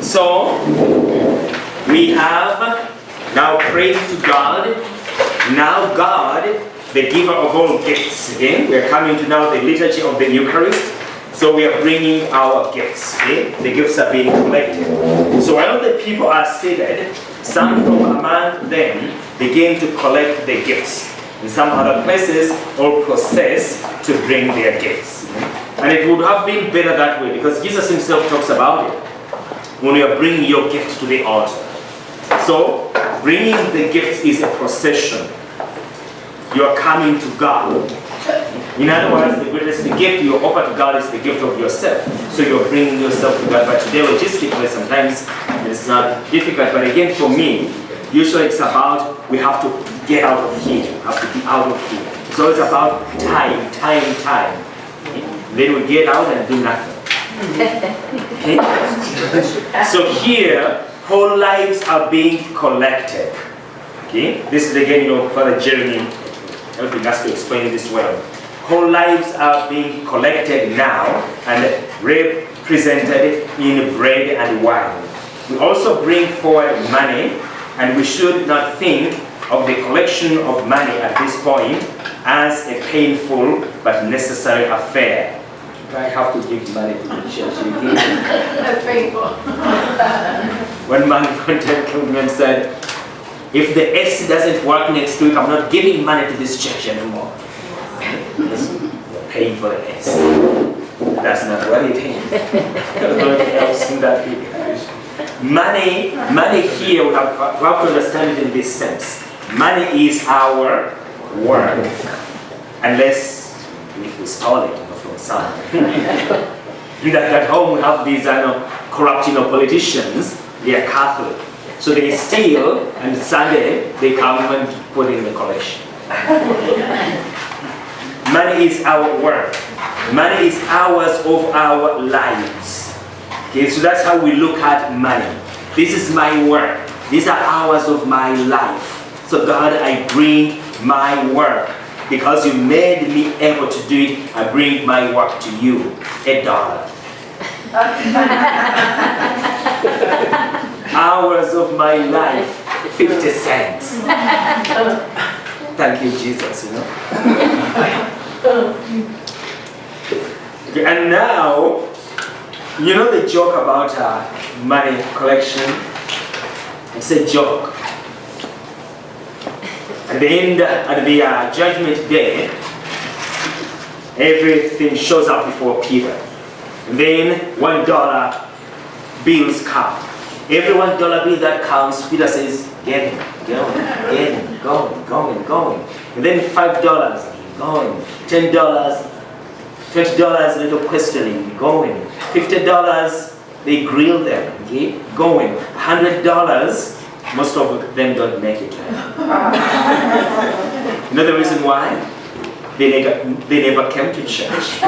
So we have now prayed to God. Now God, the giver of all gifts. Again, we are coming to now the liturgy of the Eucharist. So we are bringing our gifts. Okay? The gifts are being collected. So while the people are seated, some from among them begin to collect the gifts. In some other places, or process to bring their gifts. And it would have been better that way, because Jesus himself talks about it when you are bringing your gift to the altar. So bringing the gifts is a procession. You are coming to God. In other words, the greatest gift you offer to God is the gift of yourself. So you're bringing yourself to God. But today, logistically, sometimes it's not difficult. But again, for me, usually it's about we have to get out of here. We have to be out of here. So it's about time. Then we get out and do nothing. Okay? So here, whole lives are being collected. Okay? This is again, Father Jeremy helping us to explain this well. Whole lives are being collected now and represented in bread and wine. We also bring forward money, and we should not think of the collection of money at this point as a painful but necessary affair. I have to give money to the church. That's painful. One man contacted me and said, if the AC doesn't work next week, I'm not giving money to this church anymore. You're paying for the AC. That's not what it is. Money here, we have to understand it in this sense. Money is our work, unless if we stole it from someone. At home we have these corrupt politicians. They are Catholic, so they steal, and Sunday they come and put in the collection. Money is our work. Money is hours of our lives. Okay, so that's how we look at money. This is my work. These are hours of my life. So God, I bring my work. Because you made me able to do it, I bring my work to you. $1. Hours of my life, 50 cents. Thank you, Jesus, And now, the joke about money collection? It's a joke. At the end, at the judgment day, everything shows up before Peter. And then $1 bills come. Every $1 bill that comes, Peter says, get him, going. And then $5, going. $10, $20, little questioning, going. $50, they grill them, okay, going. $100, most of them don't make it. You know the reason why? They never came to church.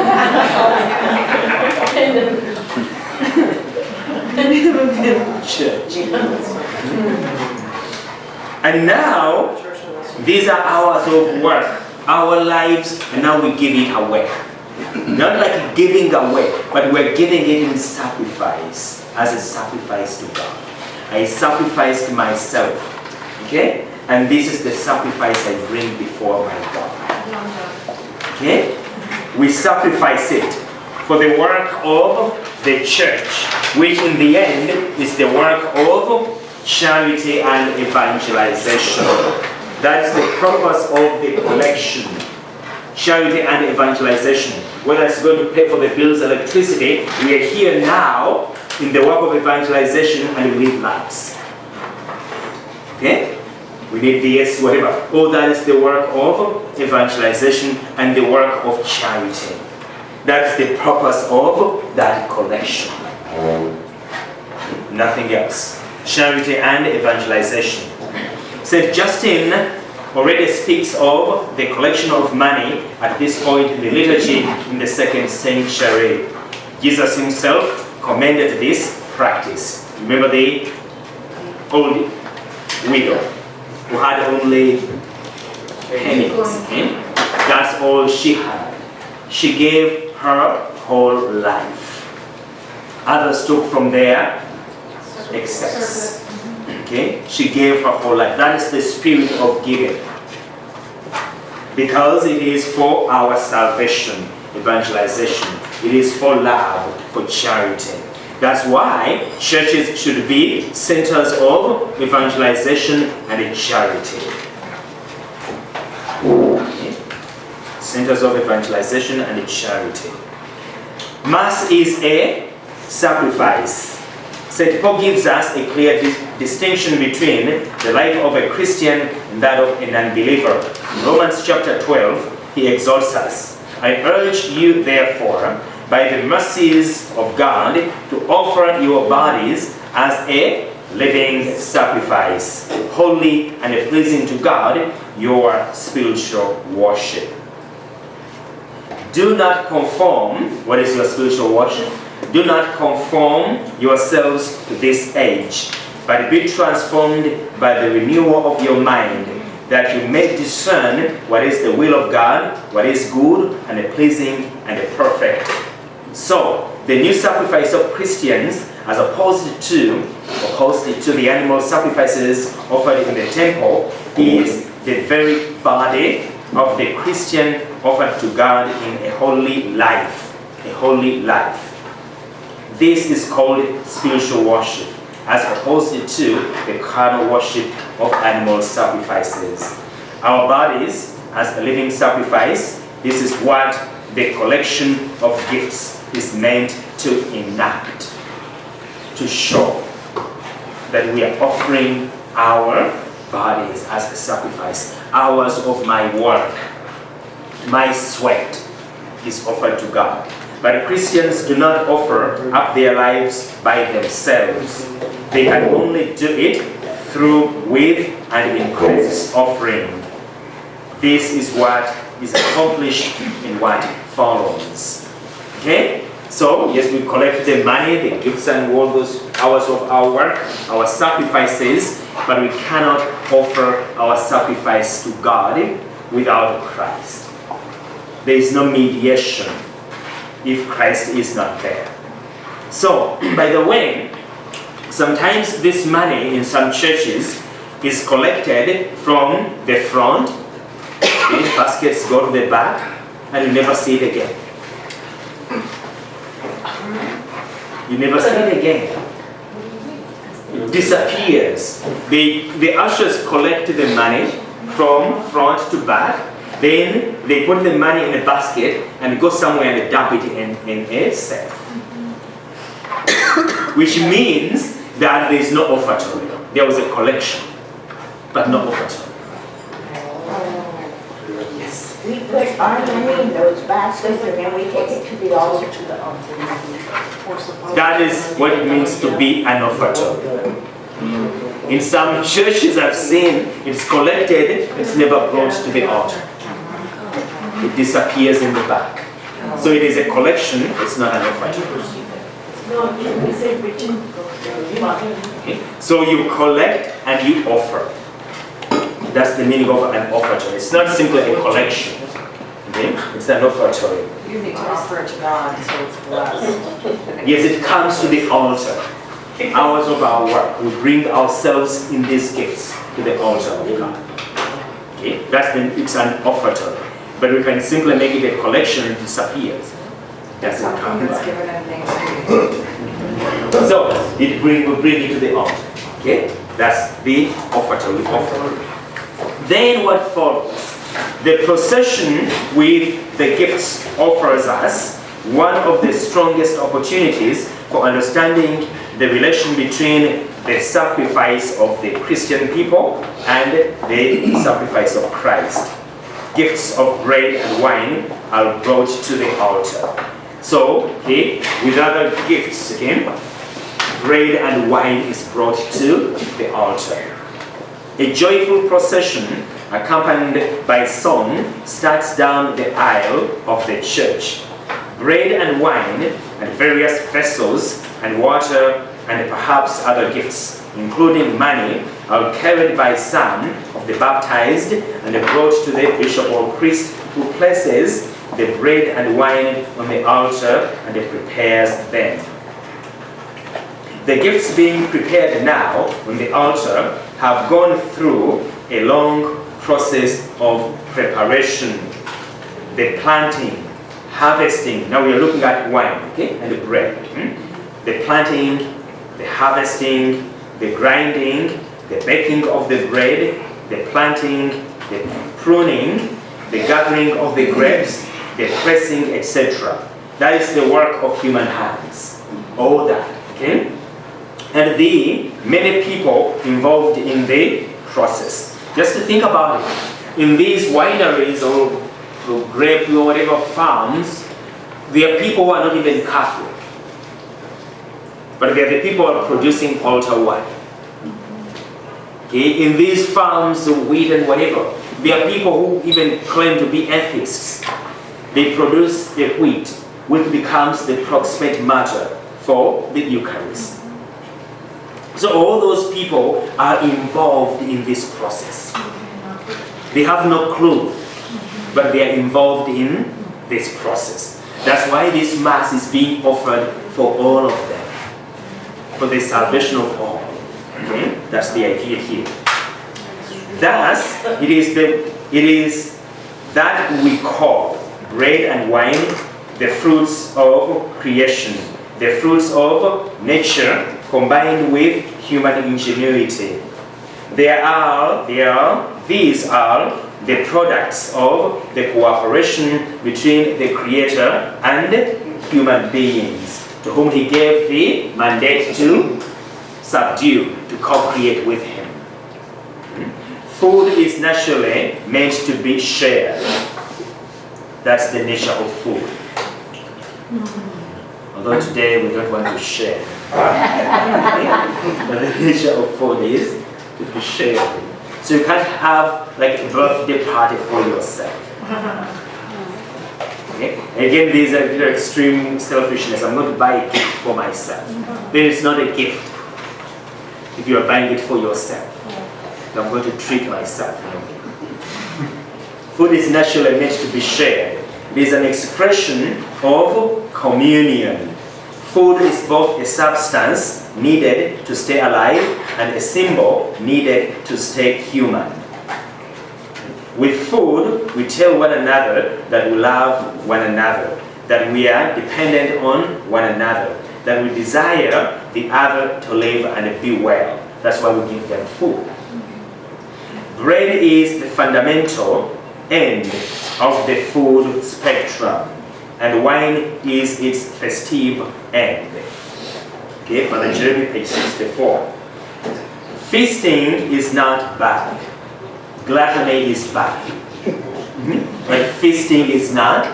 And now, these are hours of work, our lives, and now we give it away. Not like giving away, but we're giving it in sacrifice, as a sacrifice to God. I sacrificed myself, okay? And this is the sacrifice I bring before my God. Okay? We sacrifice it for the work of the church, which in the end is the work of charity and evangelization. That is the purpose of the collection. Charity and evangelization. Whether it's going to pay for the bills, electricity, we are here now in the work of evangelization, and we need lights. Okay? We need VS, whatever. All that is the work of evangelization and the work of charity. That's the purpose of that collection. Nothing else. Charity and evangelization. St. Justin already speaks of the collection of money at this point in the liturgy in the 2nd century. Jesus himself commended this practice. Remember the old widow who had only pennies. Okay? That's all she had. She gave her whole life. Others took from their excess. Okay? She gave her whole life. That is the spirit of giving. Because it is for our salvation, evangelization. It is for love, for charity. That's why churches should be centers of evangelization and charity. Okay? Centers of evangelization and charity. Mass is a sacrifice. St. Paul gives us a clear distinction between the life of a Christian and that of an unbeliever. In Romans chapter 12, he exhorts us, I urge you therefore, by the mercies of God, to offer your bodies as a living sacrifice, holy and pleasing to God, your spiritual worship. Do not conform. What is your spiritual worship? Do not conform yourselves to this age, but be transformed by the renewal of your mind, that you may discern what is the will of God, what is good and pleasing and perfect. So, the new sacrifice of Christians, as opposed to the animal sacrifices offered in the temple, is the very body of the Christian offered to God in a holy life. A holy life. This is called spiritual worship, as opposed to the carnal worship of animal sacrifices. Our bodies as a living sacrifice, this is what the collection of gifts is meant to enact, to show that we are offering our bodies as a sacrifice. Hours of my work, my sweat is offered to God. But Christians do not offer up their lives by themselves. They can only do it with and in Christ's offering. This is what is accomplished in what follows. Okay? So, yes, we collect the money, the gifts and all those hours of our work, our sacrifices, but we cannot offer our sacrifice to God without Christ. There is no mediation if Christ is not there. So, by the way, sometimes this money in some churches is collected from the front, baskets go to the back, and you never see it again. You never see it again. It disappears. The ushers collect the money from front to back. Then they put the money in a basket and go somewhere and dump it in a safe. Which means that there is no offertory. There was a collection, but no offertory. Yes. We put our money in those baskets and then we take it to the altar. That is what it means to be an offertory. In some churches I've seen, it's collected, it's never brought to the altar. It disappears in the back. So it is a collection, it's not an offertory. Okay. So you collect and you offer. That's the meaning of an offertory. It's not simply a collection. Okay? It's an offertory. You need to offer it to God, so it's blessed. Yes, it comes to the altar. Hours of our work, we bring ourselves in these gifts to the altar of God. Okay? It's an offertory. But we can simply make it a collection and it disappears. That's it. It's given in Thanksgiving. So we bring it to the altar. Okay? That's the offertory. Then what follows? The procession with the gifts offers us one of the strongest opportunities for understanding the relation between the sacrifice of the Christian people and the sacrifice of Christ. Gifts of bread and wine are brought to the altar. So, okay, with other gifts, okay, bread and wine is brought to the altar. A joyful procession accompanied by song starts down the aisle of the church. Bread and wine and various vessels and water and perhaps other gifts, including money, are carried by some of the baptized and brought to the bishop or priest, who places the bread and wine on the altar and prepares them. The gifts being prepared now on the altar have gone through a long process of preparation. The planting, harvesting. Now we are looking at wine, okay, and the bread. The planting, the harvesting, the grinding, the baking of the bread, the planting, the pruning, the gathering of the grapes, the pressing, etc. That is the work of human hands. All that, okay? And the many people involved in the process. Just to think about it, in these wineries or grape or whatever farms, there are people who are not even Catholic, but they are the people who are producing altar wine. Okay? In these farms of wheat and whatever, there are people who even claim to be atheists. They produce the wheat, which becomes the proximate matter for the Eucharist. So all those people are involved in this process. They have no clue, but they are involved in this process. That's why this Mass is being offered for all of them, for the salvation of all. Okay? That's the idea here. Thus, it is that we call bread and wine the fruits of creation, the fruits of nature combined with human ingenuity. These are the products of the cooperation between the Creator and human beings, to whom He gave the mandate to subdue, to co-create with Him. Food is naturally meant to be shared. That's the nature of food. Although today we don't want to share. But the nature of food is to be shared. So you can't have like a birthday party for yourself. Okay? Again, these are extreme selfishness. I'm going to buy a gift for myself. Then it's not a gift if you are buying it for yourself. I'm going to treat myself. Food is naturally meant to be shared. It is an expression of communion. Food is both a substance needed to stay alive and a symbol needed to stay human. With food, we tell one another that we love one another, that we are dependent on one another, that we desire the other to live and be well. That's why we give them food. Bread is the fundamental end of the food spectrum, and wine is its festive end. Okay, Father Jeremy, page 64. Feasting is not bad. Gluttony is bad. But feasting is not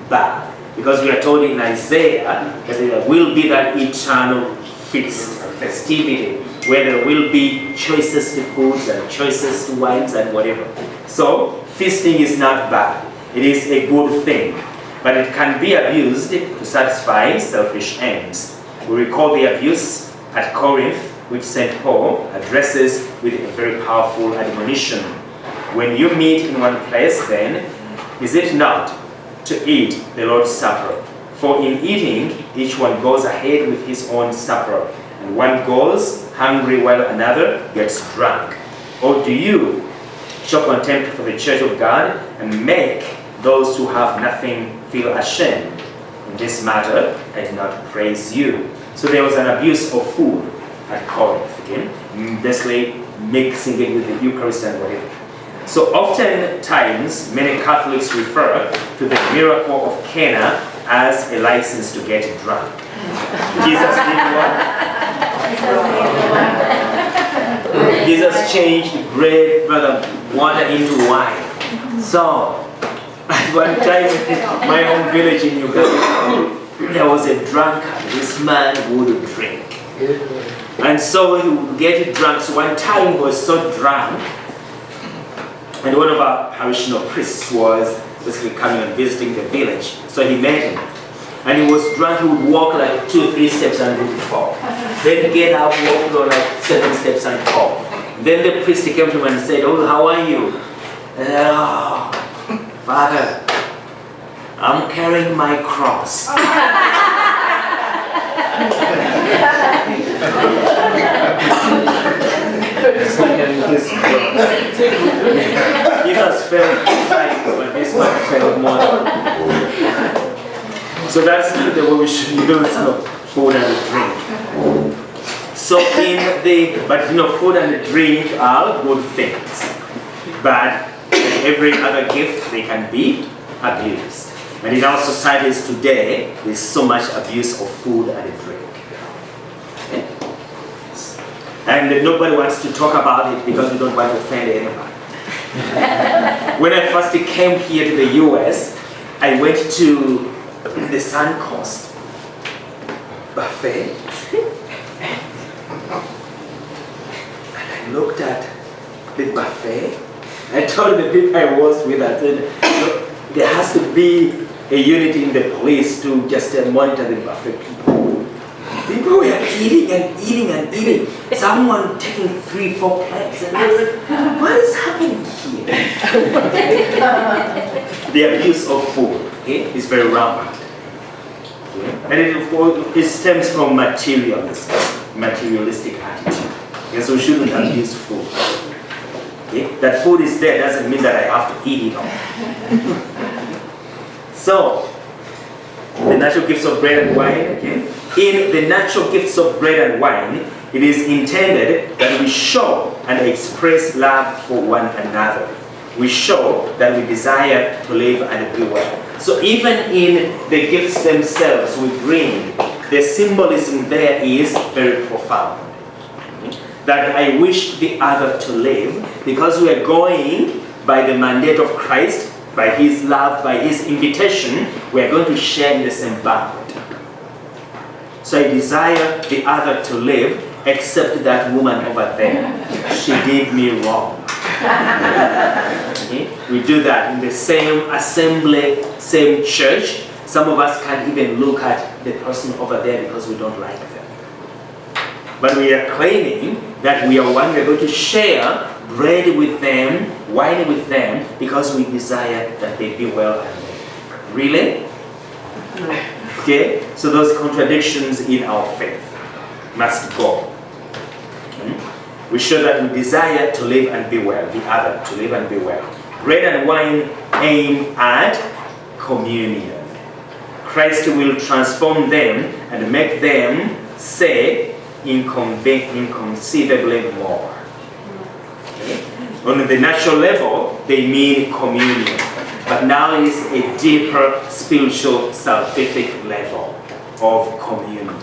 bad. Because we are told in Isaiah that there will be that eternal feast, festivity, where there will be choicest foods and choicest wines and whatever. So, feasting is not bad. It is a good thing. But it can be abused to satisfy selfish ends. We recall the abuse at Corinth, which St. Paul addresses with a very powerful admonition. When you meet in one place, then, is it not to eat the Lord's Supper? For in eating, each one goes ahead with his own supper, and one goes hungry while another gets drunk. Or do you show contempt for the church of God and make those who have nothing feel ashamed? In this matter, I do not praise you. So there was an abuse of food at Corinth, okay? Basically mixing it with the Eucharist and whatever. So oftentimes, many Catholics refer to the miracle of Cana as a license to get drunk. Jesus did what? Jesus changed bread, water into wine. So, at one time in my home village in Uganda, there was a drunkard. This man would drink. And so he would get drunk. So one time he was so drunk, and one of our parishioner priests was basically coming and visiting the village. So he met him. And he was drunk, he would walk like 2 or 3 steps and would fall. Then get up, walk like 7 steps and fall. Then the priest came to him and said, "Oh, how are you?" And said, "Oh, Father, I'm carrying my cross." So that's the way we should use food and drink. So food and drink are good things. But every other gift, they can be abused. And in our societies today, there's so much abuse of food and drink. Okay? And nobody wants to talk about it because we don't want to offend anyone. When I first came here to the US, I went to the Suncoast buffet. And I looked at the buffet. I told the people I was with, I said, there has to be a unit in the police to just monitor the buffet people. People were eating and eating and eating. Someone taking 3-4 plates. And I was like, what is happening here? The abuse of food, okay, is very rampant. Okay? And it stems from materialistic attitude. Okay, so we shouldn't abuse food. Okay? That food is there doesn't mean that I have to eat it all. So, the natural gifts of bread and wine, okay? In the natural gifts of bread and wine, it is intended that we show and express love for one another. We show that we desire to live and be well. So even in the gifts themselves we bring, the symbolism there is very profound. That I wish the other to live because we are going by the mandate of Christ, by His love, by His invitation, we are going to share in the same banquet. So I desire the other to live, except that woman over there. She did me wrong. Okay? We do that in the same assembly, same church. Some of us can't even look at the person over there because we don't like them. But we are claiming that we are one, we are going to share bread with them, wine with them, because we desire that they be well and live. Really? Okay? So those contradictions in our faith must go. Okay? We show that we desire to live and be well, the other, to live and be well. Bread and wine aim at communion. Christ will transform them and make them say inconceivably more. Okay? On the natural level, they mean communion. But now is a deeper spiritual, salvific level of communion,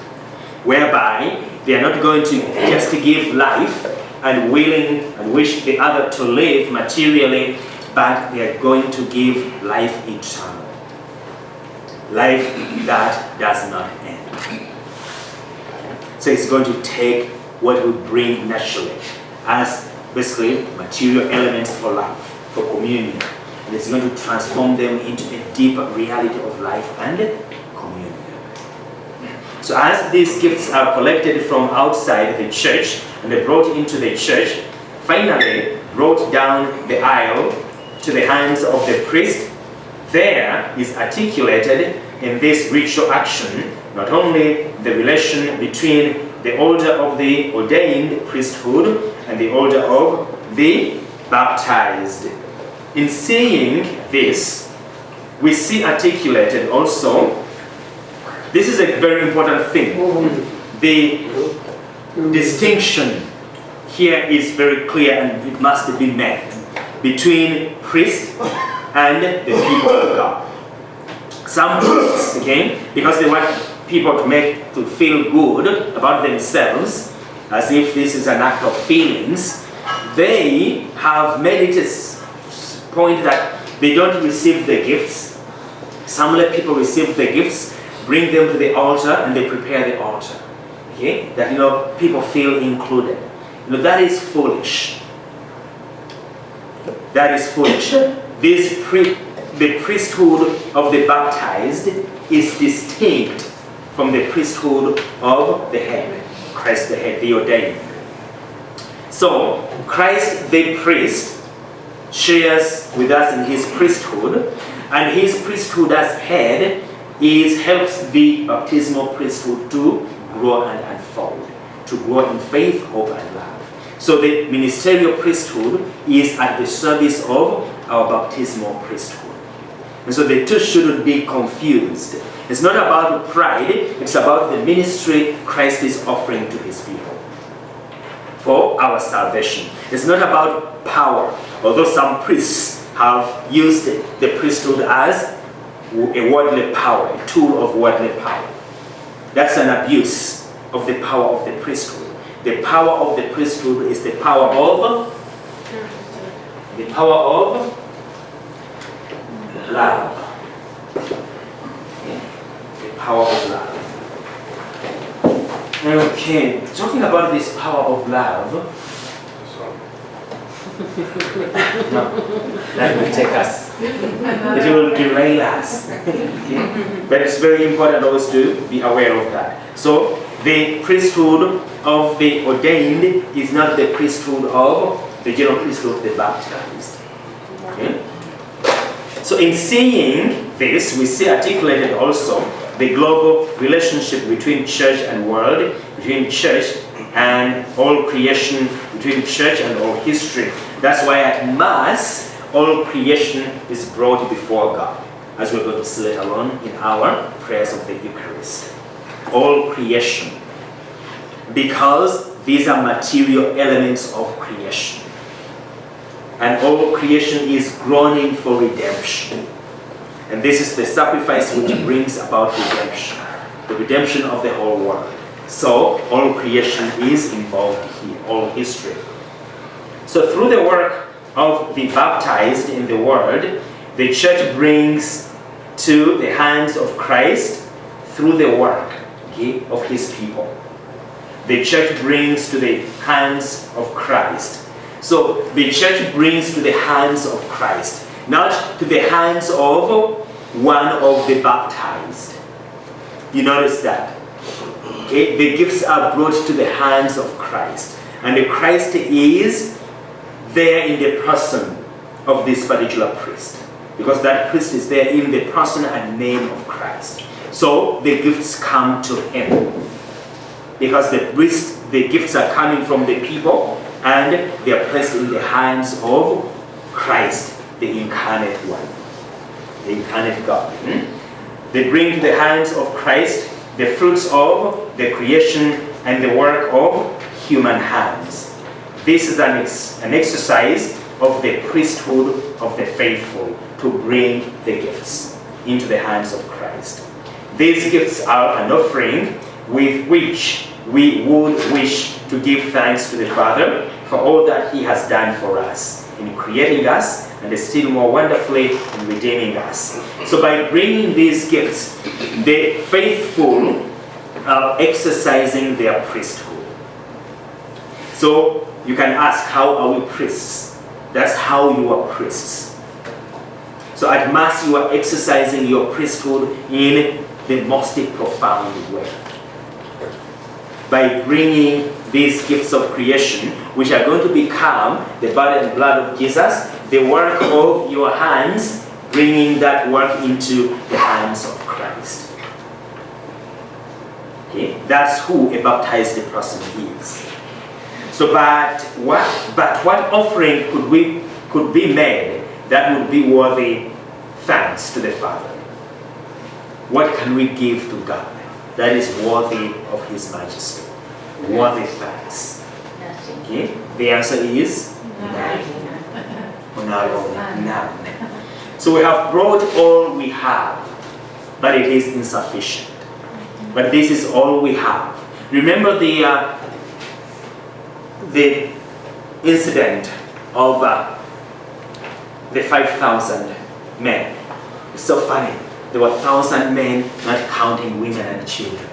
whereby they are not going to just give life and willing and wish the other to live materially, but they are going to give life eternal. Life that does not end. So it's going to take what we bring naturally as basically material elements for life, for communion. And it's going to transform them into a deeper reality of life and communion. So as these gifts are collected from outside the church and they're brought into the church, finally brought down the aisle to the hands of the priest, there is articulated in this ritual action not only the relation between the order of the ordained priesthood and the order of the baptized. In seeing this, we see articulated also, this is a very important thing, the distinction here is very clear and it must be made between priest and the people of God. Some priests, okay, because they want people to feel good about themselves, as if this is an act of feelings, they have made it a point that they don't receive the gifts. Some let people receive the gifts, bring them to the altar, and they prepare the altar. Okay, that people feel included. That is foolish. That is foolish. The priesthood of the baptized is distinct from the priesthood of the head, Christ the head, the ordained. So, Christ the priest shares with us in his priesthood, and his priesthood as head helps the baptismal priesthood to grow and unfold, to grow in faith, hope, and love. So the ministerial priesthood is at the service of our baptismal priesthood. And so the two shouldn't be confused. It's not about pride, it's about the ministry Christ is offering to his people for our salvation. It's not about power, although some priests have used the priesthood as a worldly power, a tool of worldly power. That's an abuse of the power of the priesthood. The power of the priesthood is the power of love. The power of love. Okay, talking about this power of love, no, that will take us. It will derail us. Okay? But it's very important always to be aware of that. So the priesthood of the ordained is not the priesthood of the general priesthood of the baptized. Okay? So in seeing this, we see articulated also the global relationship between church and world, between church and all creation, between church and all history. That's why at Mass, all creation is brought before God, as we're going to see later on in our prayers of the Eucharist. All creation, because these are material elements of creation. And all creation is groaning for redemption. And this is the sacrifice which brings about redemption, the redemption of the whole world. So all creation is involved here, all history. So through the work of the baptized in the world, the church brings to the hands of Christ through the work, okay, of his people. The church brings to the hands of Christ. So the church brings to the hands of Christ, not to the hands of one of the baptized. You notice that? Okay? The gifts are brought to the hands of Christ. And the Christ is there in the person of this particular priest. Because that priest is there in the person and name of Christ. So the gifts come to him. Because the gifts are coming from the people and they are placed in the hands of Christ, the incarnate one, the incarnate God. They bring to the hands of Christ the fruits of the creation and the work of human hands. This is an exercise of the priesthood of the faithful to bring the gifts into the hands of Christ. These gifts are an offering with which we would wish to give thanks to the Father for all that he has done for us in creating us and still more wonderfully in redeeming us. So by bringing these gifts, the faithful are exercising their priesthood. So you can ask, how are we priests? That's how you are priests. So at Mass you are exercising your priesthood in the most profound way. By bringing these gifts of creation, which are going to become the body and blood of Jesus, the work of your hands, bringing that work into the hands of Christ. Okay? That's who a baptized person is. So, but what offering could be made that would be worthy thanks to the Father? What can we give to God that is worthy of His majesty? Worthy thanks. Okay? The answer is none. So we have brought all we have, but it is insufficient. But this is all we have. Remember the incident of the 5,000 men. It's so funny. There were 1,000 men, not counting women and children.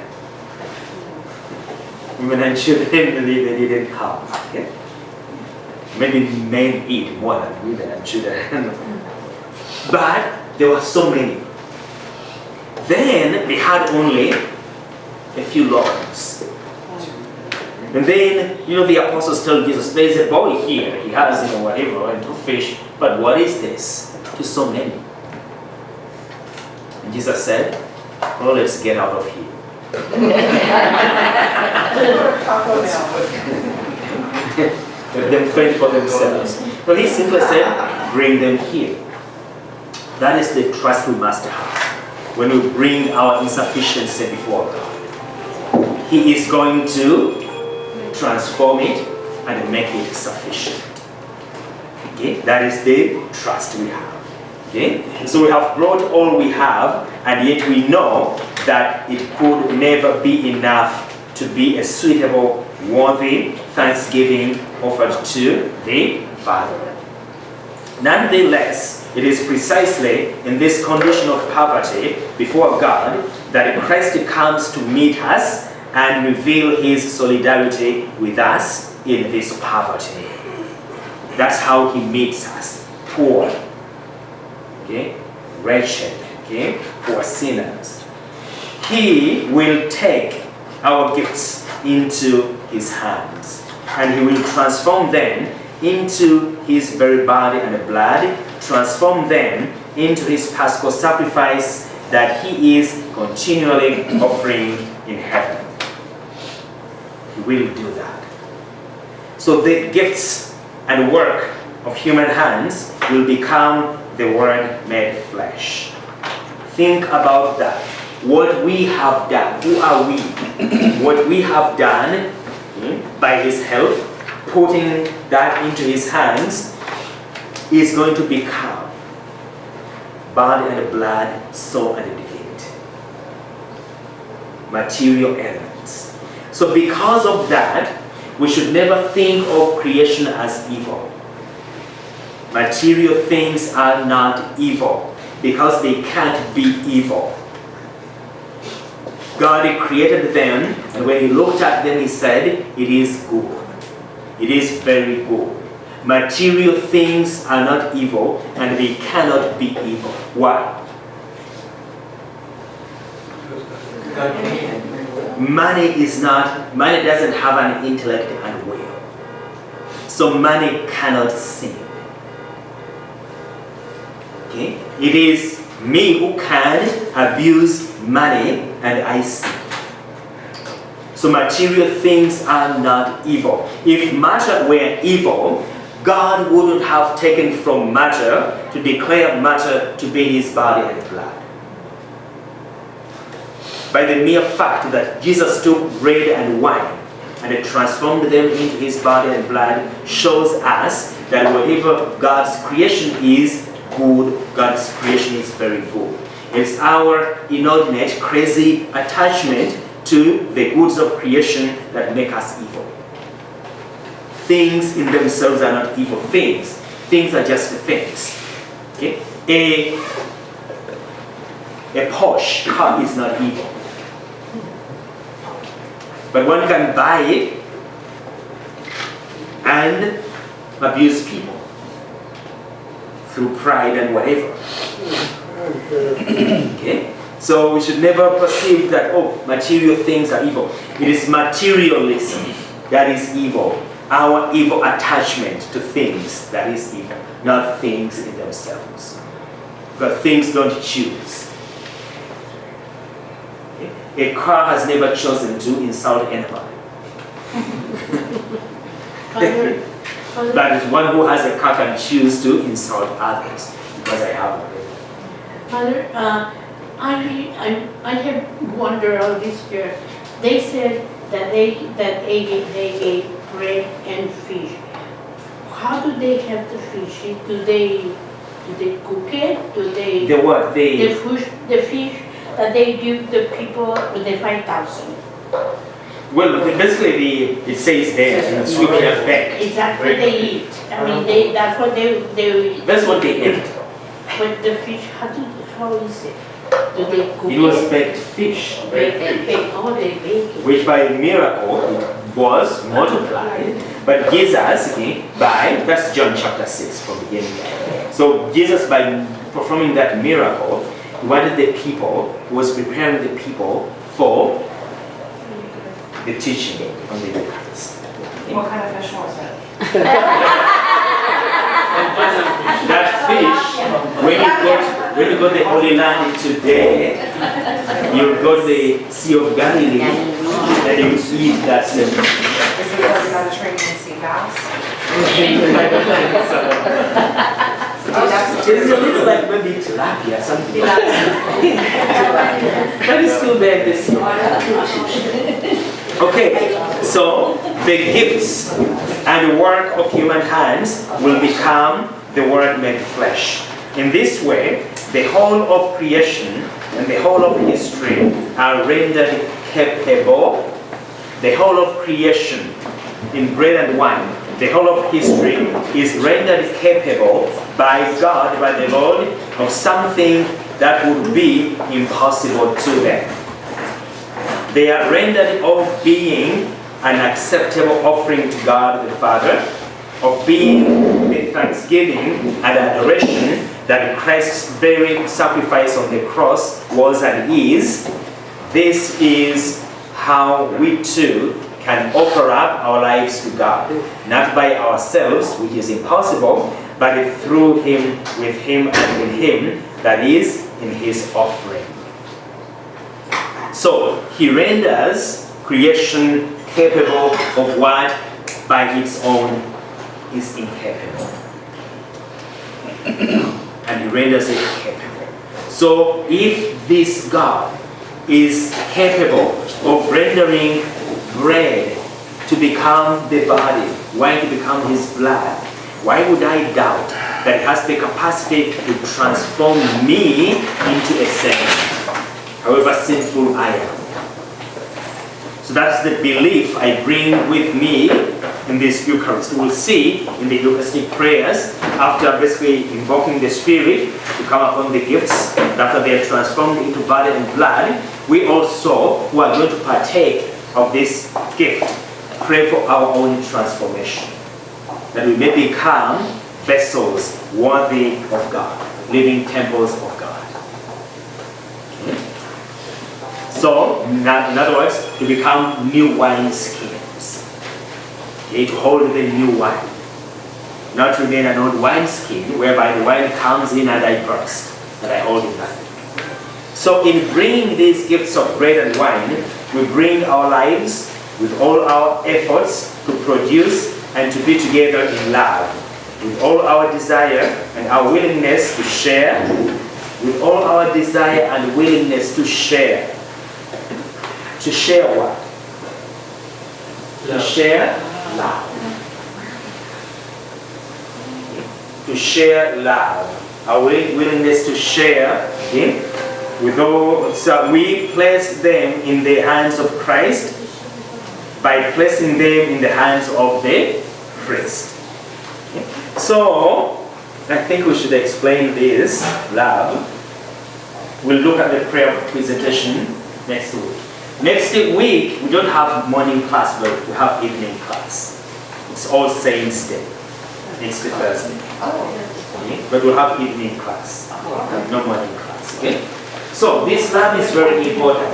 Women and children, they didn't count. Okay? Maybe men eat more than women and children. But there were so many. Then they had only a few loaves. And then, the apostles tell Jesus, there's a boy here. He has, whatever, and 2 fish. But what is this to so many? And Jesus said, well, let's get out of here. Let them fend for themselves. So he simply said, bring them here. That is the trust we must have when we bring our insufficiency before God. He is going to transform it and make it sufficient. Okay, that is the trust we have. Okay, so we have brought all we have, and yet we know that it could never be enough to be a suitable, worthy thanksgiving offered to the Father. Nonetheless, it is precisely in this condition of poverty before God that Christ comes to meet us and reveal his solidarity with us in this poverty. That's how he meets us, poor, okay, wretched, okay, poor sinners. He will take our gifts into his hands, and he will transform them into his very body and blood, transform them into his paschal sacrifice that he is continually offering in heaven. He will do that. So the gifts and work of human hands will become the Word made flesh. Think about that. What we have done, who are we? What we have done by his help, putting that into his hands, is going to become body and blood, soul and divinity. Material elements. So because of that, we should never think of creation as evil. Material things are not evil because they can't be evil. God created them, and when he looked at them, he said, it is good. It is very good. Material things are not evil, and they cannot be evil. Why? Money doesn't have an intellect and will. So money cannot sin. Okay? It is me who can abuse money and I sin. So material things are not evil. If matter were evil, God wouldn't have taken from matter to declare matter to be his body and blood. By the mere fact that Jesus took bread and wine and transformed them into his body and blood shows us that whatever God's creation is good, God's creation is very good. It's our inordinate, crazy attachment to the goods of creation that make us evil. Things in themselves are not evil things. Things are just things. Okay? A Porsche car is not evil. But one can buy it and abuse people through pride and whatever. Okay? So we should never perceive that, oh, material things are evil. It is materialism that is evil. Our evil attachment to things that is evil, not things in themselves. Because things don't choose. A car has never chosen to insult anybody. But one who has a car can choose to insult others, because I have one. Father, I have wondered all this year. They said that they ate bread and fish. How do they have the fish? Do they cook it? Do they The what? the fish that they give the people with the 5,000? Well, basically it says there in scripture back. Is that what they eat? I mean, that's what they That's what they ate. But the fish, how is it? Do they cook It was baked fish. They bake it. Which by miracle was multiplied. But Jesus, that's John chapter 6 from beginning. So Jesus, by performing that miracle, he wanted the people, he was preparing the people for the teaching on the Eucharist. What kind of fish was it? That fish, when you go to the Holy Land today, you go to the Sea of Galilee, and you eat that same fish. Is it because you got to train in sea bass? It's a little like maybe 2 tilapia, something like that. But it's still there this year. Okay, so the gifts and the work of human hands will become the Word made flesh. In this way, the whole of creation and the whole of history are rendered capable. The whole of creation in bread and wine, the whole of history is rendered capable by God, by the Lord, of something that would be impossible to them. They are rendered of being an acceptable offering to God the Father, of being the thanksgiving and adoration that Christ's very sacrifice on the cross was and is. This is how we too can offer up our lives to God, not by ourselves, which is impossible, but through Him, with Him, and in Him, that is, in His offering. So, He renders creation capable of what by its own is incapable. And He renders it capable. So, if this God is capable of rendering bread to become the body, wine to become His blood, why would I doubt that He has the capacity to transform me into a saint, however sinful I am? So that's the belief I bring with me in this Eucharist. We'll see in the Eucharistic prayers, after basically invoking the Spirit to come upon the gifts, and after they are transformed into body and blood, we also, who are going to partake of this gift, pray for our own transformation, that we may become vessels worthy of God, living temples of God. So, in other words, to become new wineskins. Okay, to hold the new wine. Not remain an old wineskin whereby the wine comes in and I burst, and I hold it nothing. So in bringing these gifts of bread and wine, we bring our lives with all our efforts to produce and to be together in love, with all our desire and our willingness to share, with all our desire and willingness to share. To share what? To share love. To share love. Our willingness to share, okay? With all, so we place them in the hands of Christ by placing them in the hands of the priest. Okay? So, I think we should explain this love. We'll look at the prayer of presentation next week. Next week, we don't have morning class, but we have evening class. It's All Saints Day. Next Thursday. Okay? But we'll have evening class. No morning class. Okay? So, this love is very important.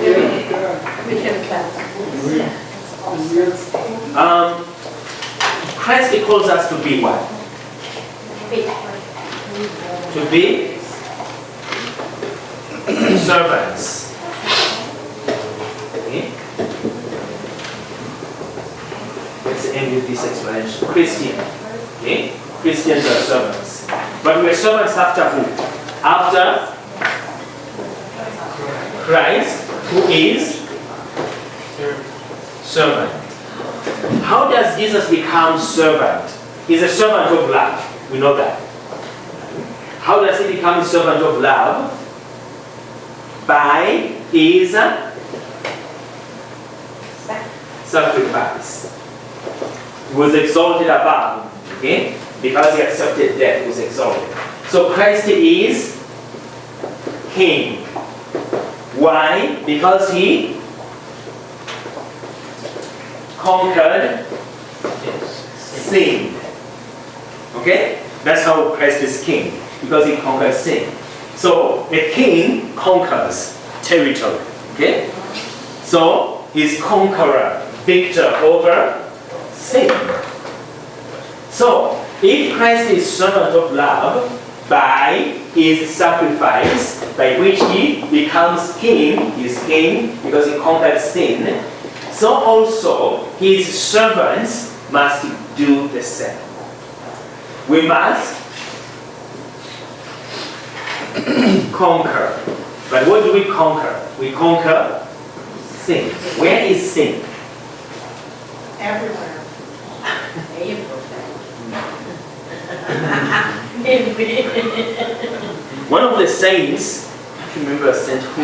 Christ calls us to be what? To be servants. Okay? Let's end with this explanation. Christian. Okay? Christians are servants. But we're servants after who? After Christ, who is servant. How does Jesus become servant? He's a servant of love. We know that. How does he become a servant of love? By his sacrifice. He was exalted above, okay? Because he accepted death, he was exalted. So Christ is King. Why? Because he conquered sin. Okay? That's how Christ is King. Because he conquered sin. So a king conquers territory. Okay? So he's conqueror, victor over sin. So if Christ is servant of love by his sacrifice, by which he becomes king, he's king because he conquered sin, so also his servants must do the same. We must conquer. But what do we conquer? We conquer sin. Where is sin? Everywhere. One of the saints, I can't remember Saint who,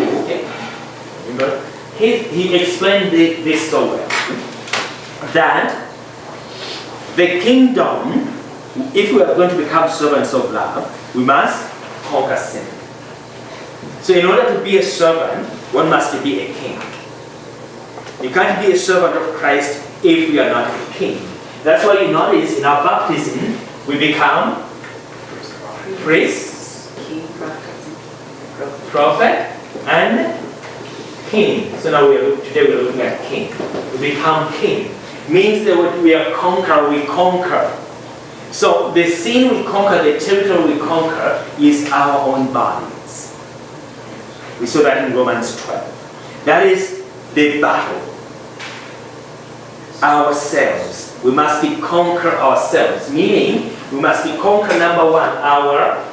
remember? He explained this so well, that the kingdom, if we are going to become servants of love, we must conquer sin. So in order to be a servant, one must be a king. You can't be a servant of Christ if we are not a king. That's why you notice in our baptism, we become priest, prophet, and king. So now today we're looking at king. We become king. Means that when we are conqueror, we conquer. So the sin we conquer, the territory we conquer, is our own bodies. We saw that in Romans 12. That is the battle. Ourselves. We must be conquer ourselves. Meaning, we must be conquer, number one, our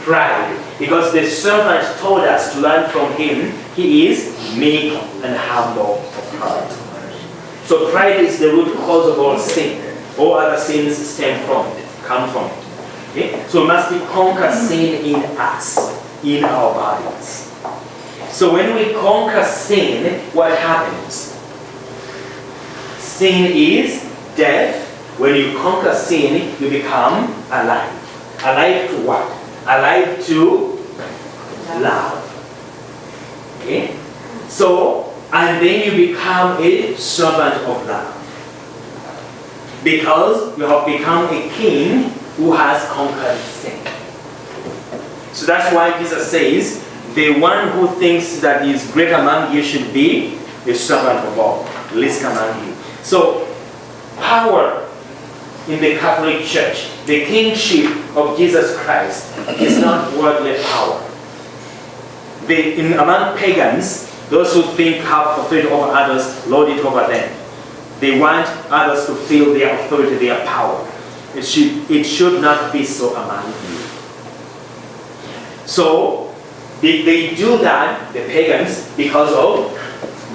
pride. Because the servant told us to learn from him, he is meek and humble of heart. So pride is the root cause of all sin. All other sins stem from it, come from it. Okay? So we must be conquer sin in us, in our bodies. So when we conquer sin, what happens? Sin is death. When you conquer sin, you become alive. Alive to what? Alive to love. Okay? So, and then you become a servant of love. Because you have become a king who has conquered sin. So that's why Jesus says, the one who thinks that he is great among you should be a servant of all, least among you. So, power in the Catholic Church, the kingship of Jesus Christ, is not worldly power. Among pagans, those who think have authority over others, lord it over them. They want others to feel their authority, their power. It should not be so among you. So, they do that, the pagans, because of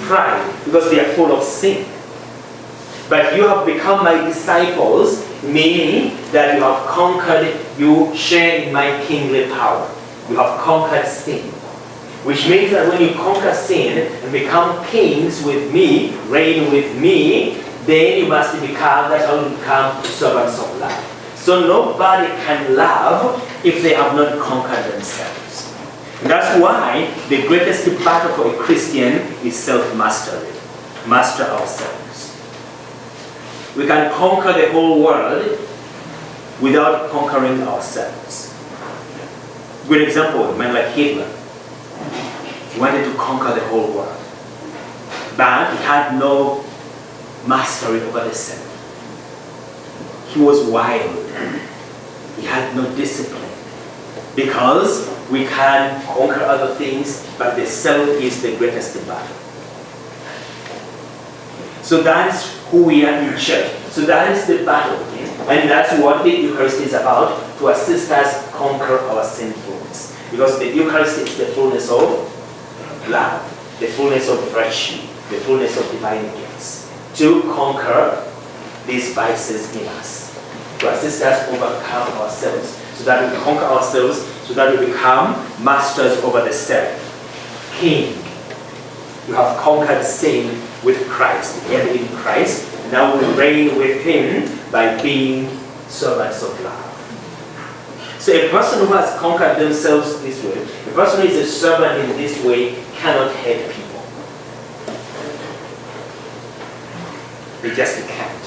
pride, because they are full of sin. But you have become my disciples, meaning that you have conquered, you share in my kingly power. You have conquered sin. Which means that when you conquer sin and become kings with me, reign with me, then you must become, that's how you become servants of love. So nobody can love if they have not conquered themselves. And that's why the greatest battle for a Christian is self-mastery. Master ourselves. We can conquer the whole world without conquering ourselves. Good example, a man like Hitler. He wanted to conquer the whole world. But he had no mastery over the self. He was wild. He had no discipline. Because we can conquer other things, but the self is the greatest battle. So that's who we are in church. So that is the battle. Okay? And that's what the Eucharist is about, to assist us conquer our sinfulness. Because the Eucharist is the fullness of love, the fullness of virtue, the fullness of divine gifts, to conquer these vices in us, to assist us overcome ourselves, so that we conquer ourselves, so that we become masters over the self. King, you have conquered sin with Christ, and in Christ, now we reign with him by being servants of love. So a person who has conquered themselves this way, a person who is a servant in this way, cannot hate people. They just can't.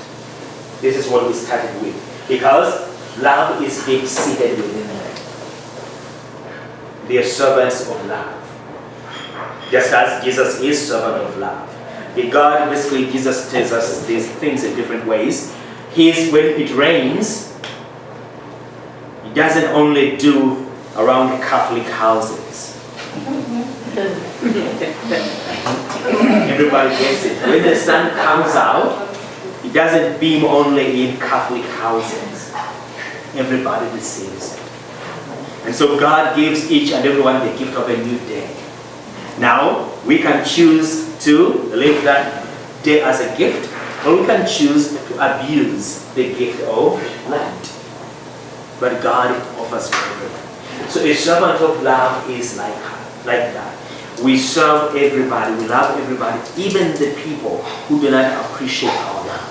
This is what we started with. Because love is deep seated within them. They are servants of love. Just as Jesus is servant of love. In God, basically, Jesus tells us these things in different ways. When it rains, he doesn't only do around the Catholic houses. Everybody gets it. When the sun comes out, it doesn't beam only in Catholic houses. Everybody receives it. And so God gives each and everyone the gift of a new day. Now, we can choose to live that day as a gift, or we can choose to abuse the gift of Lent. But God offers to everyone. So a servant of love is like that. We serve everybody, we love everybody, even the people who do not appreciate our love.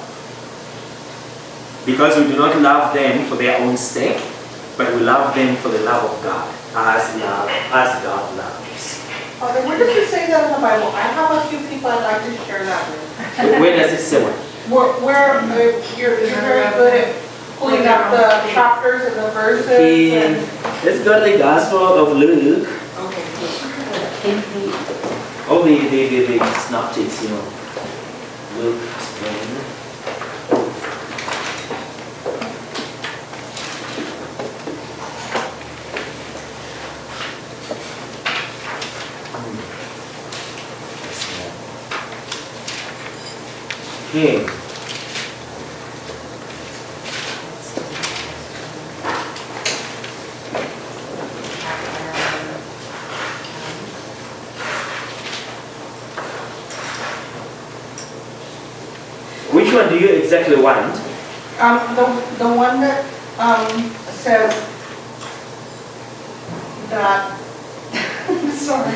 Because we do not love them for their own sake, but we love them for the love of God, as God loves. Father, where does it say that in the Bible? I have a few people I'd like to share that with. Where does it say what? Where you're very good at pulling up the chapters and the verses. In, let's go to the Gospel of Luke. Okay. Oh, the synoptics, you know. Luke 10. Okay. Which one do you exactly want? The one that says that. Sorry,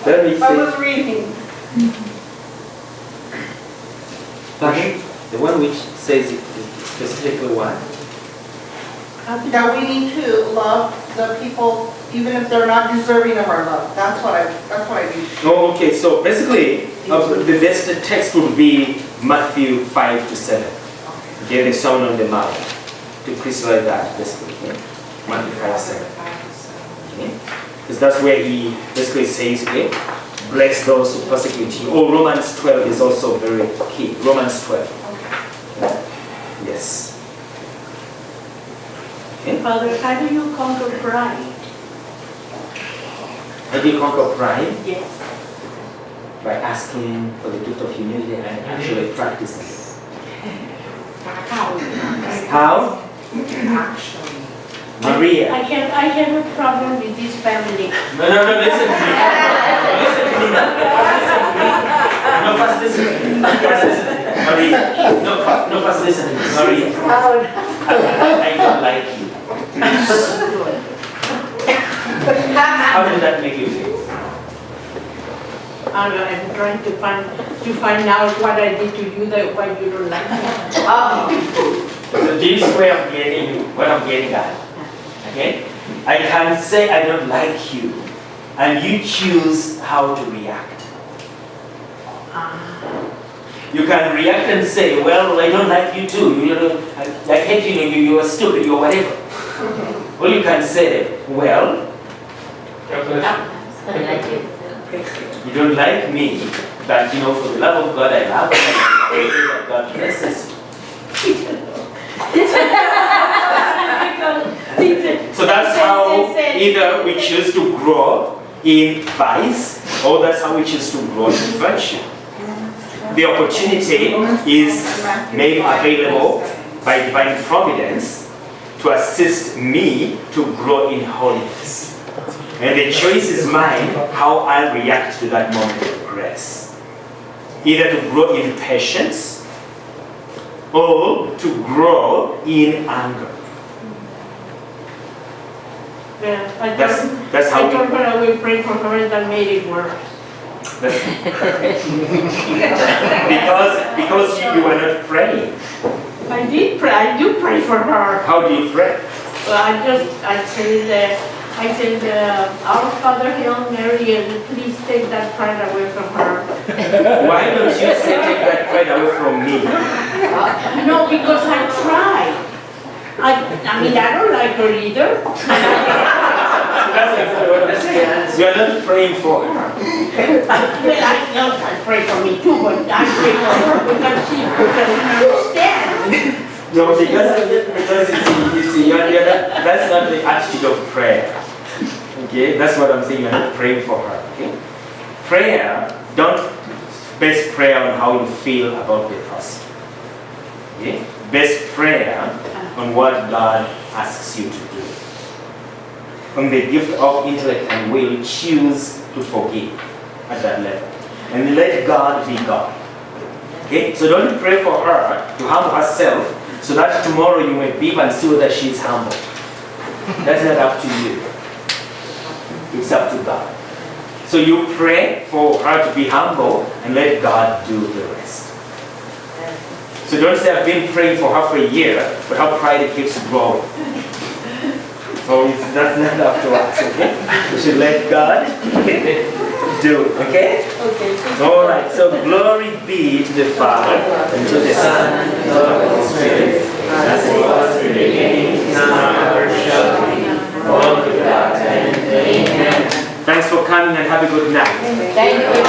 Let me I see. was reading. Pardon? The one which says it specifically what? That we need to love the people even if they're not deserving of our love. That's what I read. Oh, okay. So basically, the best text would be Matthew 5-7. Okay, the Sermon on the Mount. To crystallize that, basically. Okay? Matthew 5-7. Okay? Because that's where he basically says, okay, bless those who persecute you. Oh, Romans 12 is also very key. Romans 12. Yes. Okay. Father, how do you conquer pride? How do you conquer pride? Yes. By asking for the gift of humility and actually practicing it. How? Actually. Maria. I have a problem with this family. No, listen to me. Listen to me. No, first listen to me. Maria. No, first listen to me. Maria. I don't like you. How did that make you feel? I'm trying to find out what I did to you that why you don't like me. So this way of getting what I'm getting at. Okay? I can say I don't like you, and you choose how to react. You can react and say, well, I don't like you too. I hate you, you are stupid, you are whatever. Or you can say, well, you don't like me, but for the love of God, I love you, and I pray that God blesses you. So that's how either we choose to grow in vice, or that's how we choose to grow in virtue. The opportunity is made available by divine providence to assist me to grow in holiness. And the choice is mine how I react to that moment of grace. Either to grow in patience or to grow in anger. Yeah, That's how I told her I will pray for her and that made it worse. because you were not praying. I did pray. I do pray for her. How do you pray? Well, I said, our Father, Hail Mary, and please take that pride away from her. Why don't you say take that pride away from me? No, because I tried. I mean, I don't like her either. That's exactly what I'm saying. You are not praying for her. Well, I pray for me too, but I pray for her because she doesn't understand. No, because you see, that's not the attitude of prayer. Okay, that's what I'm saying. You're not praying for her. Okay, prayer, don't base prayer on how you feel about the person. Okay, base prayer on what God asks you to do. on the gift of intellect and will choose to forgive at that level. And let God be God. Okay? So don't pray for her to humble herself so that tomorrow you may beep and see whether she is humble. That's not up to you. It's up to God. So you pray for her to be humble and let God do the rest. So don't say I've been praying for her for a year, but her pride keeps growing. So that's not up to us, okay? We should let God do it, okay? Okay. All right, so glory be to the Father, and to the Son, and to the Holy Spirit, as it was in the beginning, is now, and ever shall be, world without end. Amen. Thanks for coming and have a good night. Thank you.